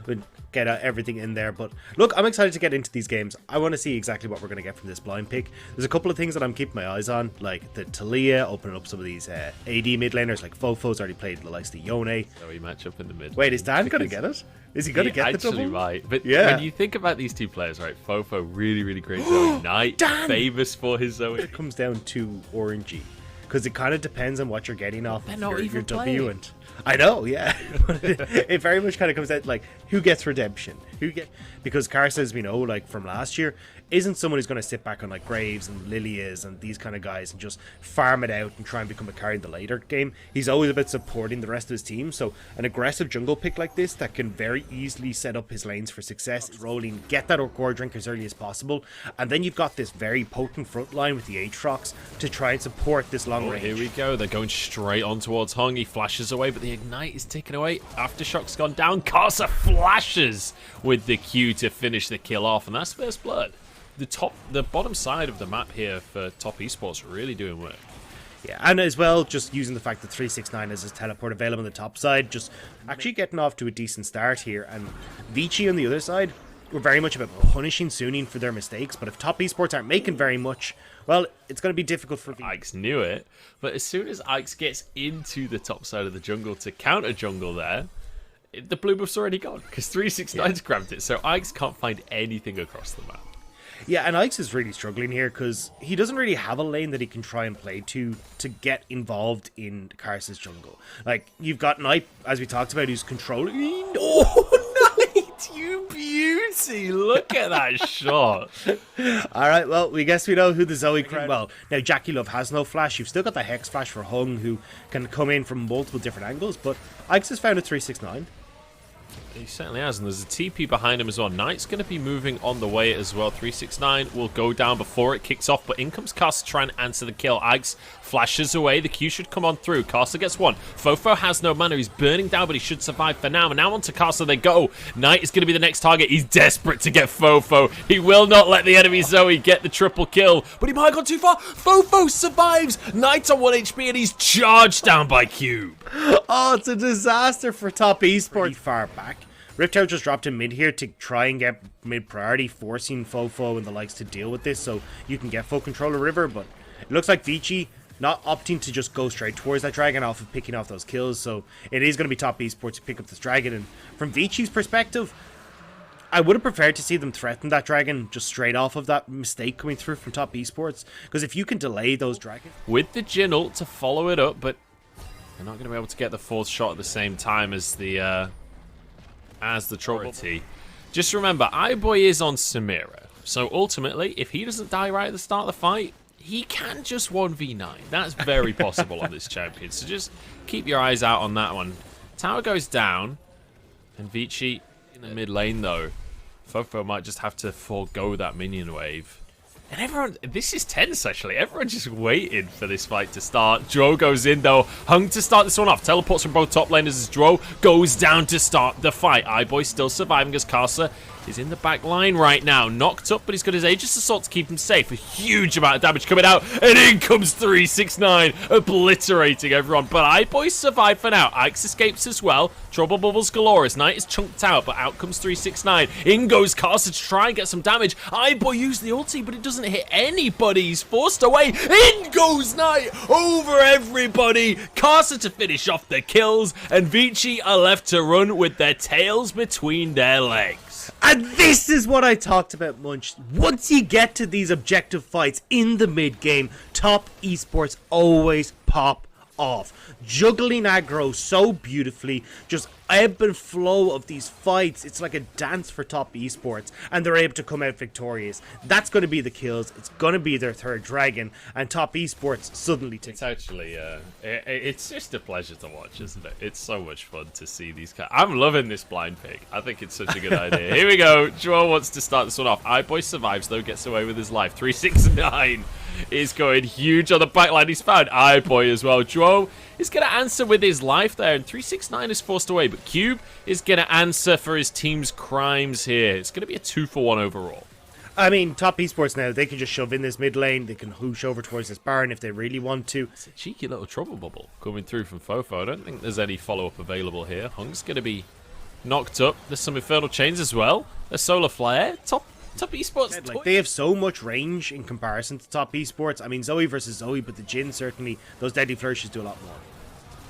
would get everything in there. But look, I'm excited to get into these games. I want to see exactly what we're going to get from this blind pick. There's a couple of things that I'm keeping my eyes on, like the Talia, opening up some of these AD mid laners, like FoFo's already played the likes of Yone. So we match up in the mid. Wait, is Dan going to get it? Is he going to get the double? Actually, right. But when you think about these two players, right, FoFo, really, really great Zoe. Knight, famous for his Zoe. It comes down to Ornn, because it kind of depends on what you're getting off of your W. And I know, yeah. It very much kind of comes down to, like, who gets redemption? Because Karsa, as we know, like, from last year, isn't someone who's going to sit back on, like, Graves and Lilias and these kind of guys and just farm it out and try and become a carry in the later game. He's always about supporting the rest of his team, so an aggressive jungle pick like this that can very easily set up his lanes for success is rolling, get that core drink as early as possible, and then you've got this very potent front line with the Aatrox to try and support this long range. Here we go, they're going straight on towards Hung. He flashes away, but the Ignite is taken away. Aftershock's gone down. Karsa flashes with the Q to finish the kill off, and that's first blood. The bottom side of the map here for top esports really doing work. Yeah, and as well, just using the fact that 369 has his teleport available on the top side, just actually getting off to a decent start here. And Vici on the other side, we're very much about punishing Suning for their mistakes, but if top esports aren't making very much, well, it's going to be difficult for Vici. Aix knew it, but as soon as Aix gets into the top side of the jungle to counter jungle there, the blue buff's already gone, because 369's grabbed it, so Aix can't find anything across the map. Yeah, and Aix is really struggling here because he doesn't really have a lane that he can try and play to get involved in Karsa's jungle. Like, you've got Knight, as we talked about, who's controlling... Oh, Knight, you beauty! Look at that shot. Alright, well, we guess we know who the Zoe crowd... Well, now JackeyLove has no flash. You've still got the Hex flash for Hung, who can come in from multiple different angles, but Aix has found a 369. He certainly has, and there's a TP behind him as well. Knight's going to be moving on the way as well. 369 will go down before it kicks off, but in comes Karsa trying to answer the kill. Aix flashes away. The Q should come on through. Karsa gets one. FoFo has no mana. He's burning down, but he should survive for now. And now onto Karsa they go. Knight is going to be the next target. He's desperate to get FoFo. He will not let the enemy Zoe get the triple kill, but he might have gone too far. FoFo survives. Knight's on 1 HP, and he's charged down by Cube. Oh, it's a disaster for top esports. Far back. Riptail just dropped in mid here to try and get mid priority, forcing FoFo and the likes to deal with this so you can get full control of River, but it looks like Vici not opting to just go straight towards that dragon off of picking off those kills, so it is going to be top esports to pick up this dragon. And from Vici's perspective, I would have preferred to see them threaten that dragon just straight off of that mistake coming through from top esports, because if you can delay those dragons... With the Jhin to follow it up, but they're not going to be able to get the fourth shot at the same time as the trouble. Just remember, iBoy is on Samira, so ultimately, if he doesn't die right at the start of the fight, he can just 1v9. That's very possible on this champion, so just keep your eyes out on that one. Tower goes down, and Vici in the mid lane though. FoFo might just have to forego that minion wave. And everyone, this is tense actually. Everyone's just waiting for this fight to start. Dro goes in though. Hung to start this one off. Teleports from both top laners as Dro goes down to start the fight. iBoy still surviving as Karsa is in the back line right now. Knocked up, but he's got his Aegis Assault to keep him safe. A huge amount of damage coming out. And in comes 369, obliterating everyone. But iBoy survived for now. Aix escapes as well. Trouble bubbles galore as Knight is chunked out, but out comes 369. In goes Karsa to try and get some damage. iBoy used the ulti, but it doesn't hit anybody. He's forced away. In goes Knight over everybody. Karsa to finish off the kills, and Vici are left to run with their tails between their legs. And this is what I talked about, Munch. Once you get to these objective fights in the mid game, top esports always pop off. Juggling aggro so beautifully, just ebb and flow of these fights. It's like a dance for top esports, and they're able to come out victorious. That's going to be the kills. It's going to be their third dragon, and top esports suddenly takes. It's actually, it's just a pleasure to watch, isn't it? It's so much fun to see these guys. I'm loving this blind pick. I think it's such a good idea. Here we go. Jgl wants to start this one off. iBoy survives though, gets away with his life. 369 is going huge on the backline. He's found iBoy as well. Jgl is going to answer with his life there, and 369 is forced away, but Cube is going to answer for his team's crimes here. It's going to be a 2-for-1 overall. I mean, top esports now, they can just shove in this mid lane. They can hoosh over towards this Baron if they really want to. It's a cheeky little trouble bubble coming through from FoFo. I don't think there's any follow-up available here. Hung's going to be knocked up. There's some Infernal Chains as well. A Solar Flare. Top Esports. Like, they have so much range in comparison to top Esports. I mean, Zoe versus Zoe, but the Jhin certainly, those Deadly Flourishes do a lot more.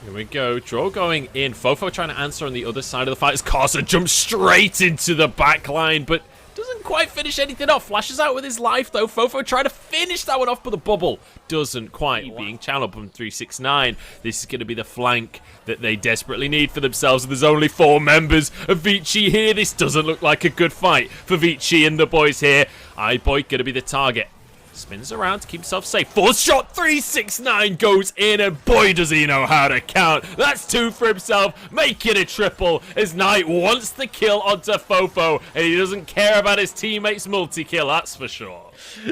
Here we go. Draw going in. FoFo trying to answer on the other side of the fight as Karsa jumps straight into the back line, but doesn't quite finish anything off. Flashes out with his life, though. FoFo trying to finish that one off, but the bubble doesn't quite. Being channeled from 369. This is going to be the flank that they desperately need for themselves. And there's only 4 members of Vici here. This doesn't look like a good fight for Vici and the boys here. iBoy going to be the target. Spins around to keep himself safe. Fourth shot, 369 goes in, and boy does he know how to count. That's 2 for himself, make it a triple as Knight wants the kill onto FoFo, and he doesn't care about his teammates' multi-kill, that's for sure.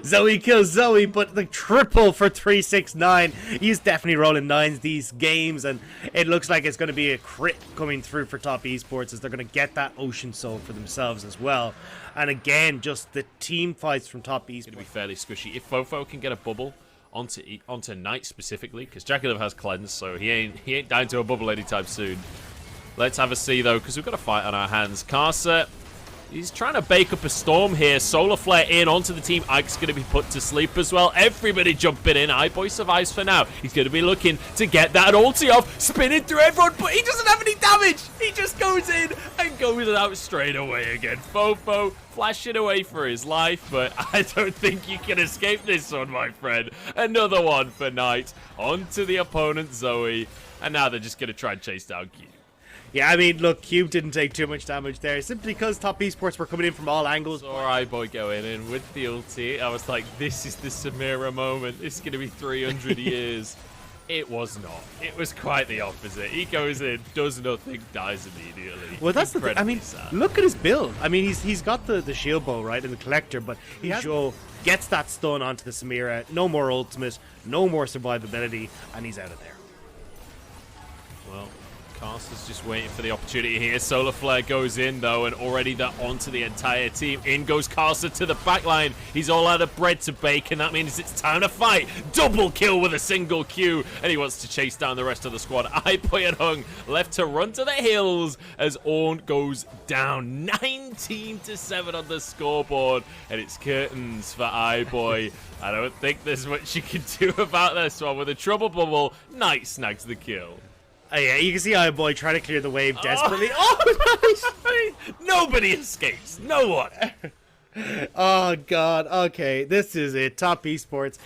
Zoe kills Zoe, but the triple for 369. He's definitely rolling 9s these games, and it looks like it's going to be a crit coming through for top Esports as they're going to get that Ocean Soul for themselves as well. And again, just the team fights from top Esports. It's going to be fairly squishy. If FoFo can get a bubble onto Knight specifically, because JackeyLove has cleanse, so he ain't down to a bubble anytime soon. Let's have a see though, because we've got a fight on our hands. Karsa, he's trying to bake up a storm here. Solar Flare in onto the team. Ike's going to be put to sleep as well. Everybody jumping in. iBoy survives for now. He's going to be looking to get that ulti off. Spinning through everyone, but he doesn't have any damage. He just goes in and goes out straight away again. FoFo flashing away for his life, but I don't think you can escape this one, my friend. Another one for Knight. Onto the opponent, Zoe. And now they're just going to try and chase down Q. Yeah, I mean, look, Cube didn't take too much damage there, simply because top Esports were coming in from all angles. Or iBoy going in with the ulti. I was like, this is the Samira moment. This is going to be 300 years. It was not. It was quite the opposite. He goes in, does nothing, dies immediately. Well, that's the thing. I mean, look at his build. I mean, he's got the shield bow, right, and the collector, but he gets that stun onto the Samira. No more ultimate, no more survivability, and he's out of there. Well, Karsa's just waiting for the opportunity here. Solar Flare goes in, though, and already they're onto the entire team. In goes Karsa to the backline. He's all out of bread to bake, and that means it's time to fight. Double kill with a single Q, and he wants to chase down the rest of the squad. iBoy and Hung left to run to the hills as Ornn goes down. 19-7 on the scoreboard, and it's curtains for iBoy. I don't think there's much you can do about this one. With a trouble bubble, Knight snags the kill. Oh, yeah, you can see iBoy trying to clear the wave desperately. Nobody escapes. No one. Oh, God. Okay, this is it. Top Esports.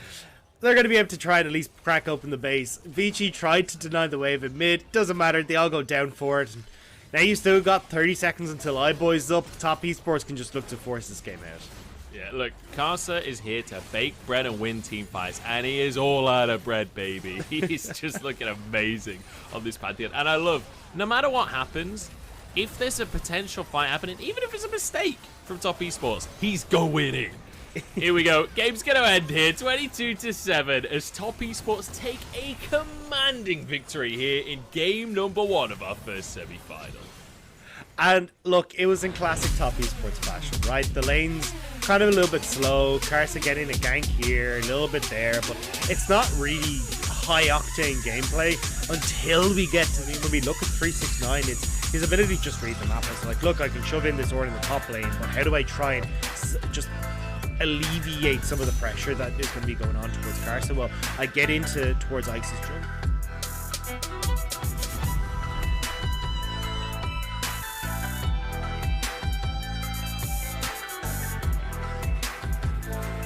They're going to be able to try to at least crack open the base. Vici tried to deny the wave in mid. Doesn't matter. They all go down for it. Now you still got 30 seconds until iBoy's up. Top Esports can just look to force this game out. Yeah, look, Karsa is here to bake bread and win team fights, and he is all out of bread, baby. He's just looking amazing on this Pantheon. And I love, no matter what happens, if there's a potential fight happening, even if it's a mistake from top Esports, he's going in. Here we go. Game's going to end here, 22-7, as top Esports take a commanding victory here in game number 1 of our first semi-final. And look, it was in classic top Esports fashion, right? The lanes kind of a little bit slow. Karsa getting a gank here, a little bit there, but it's not really high-octane gameplay until we get to, when we look at 369, it's his ability to just read the map. It's like, look, I can shove in this Ornn in the top lane, but how do I try and just alleviate some of the pressure that is going to be going on towards Karsa? Well, I get towards Aix's jump.